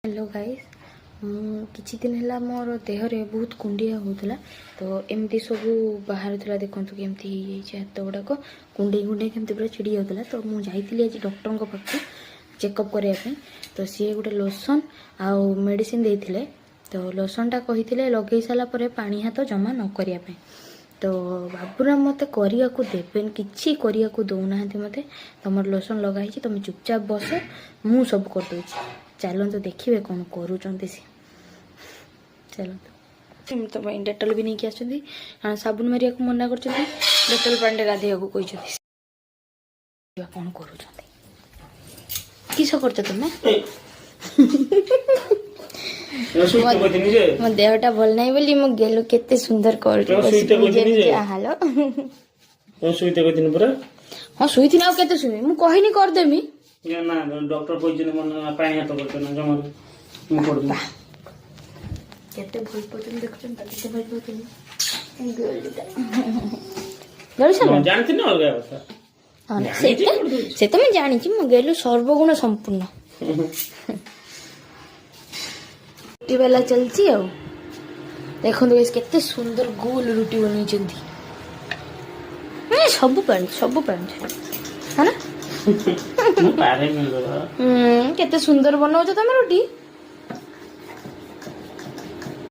hello guys किछि दिन है मोर देहरे बहुत कुंडिया होता तो एमती सब बाहर था देखो केमती हाथ गुड़ाक कुंडे कुंडे केमती पूरा चिड़ी होता तो मुझे आज डॉक्टर पाख चेकअप करने तो सी गोटे लोशन आउ मेडिसिन देते तो लोशनटा कही लगे सारापर पानी हाथ जमा न करने तो बाबूराम मत करने को देवेन किसी करने को दौना मत तुम लोशन लगाई तुम चुपचाप बस मु सब करदे चलते देखिए कौन करूँ सी चलते तुम डेटल भी नहीं आस साबुन मारिया को मना कर डेटल पानी गाधे को कही कौन कर किस कर तुम मो देहटा भल ना बोली मो गेलु केते सुंदर कर हेलो हाँ शुई थी ना केते शुई मु कहनी कर देमी ना डॉक्टर कहि मन पानी हाथ करते ना जमा मु कर दूं केते भल पतन देखछन केते भल पतन गलुसा जानती ना और क्या हां से तो मैं जानी छी मु गेलु सर्वगुण संपूर्ण रुटी वाला चलती आ देखो तो केते सुंदर गोल रुटी बनी चंदी सब पैंट है ना पारे में केते सुंदर बनाओ तुम रुटी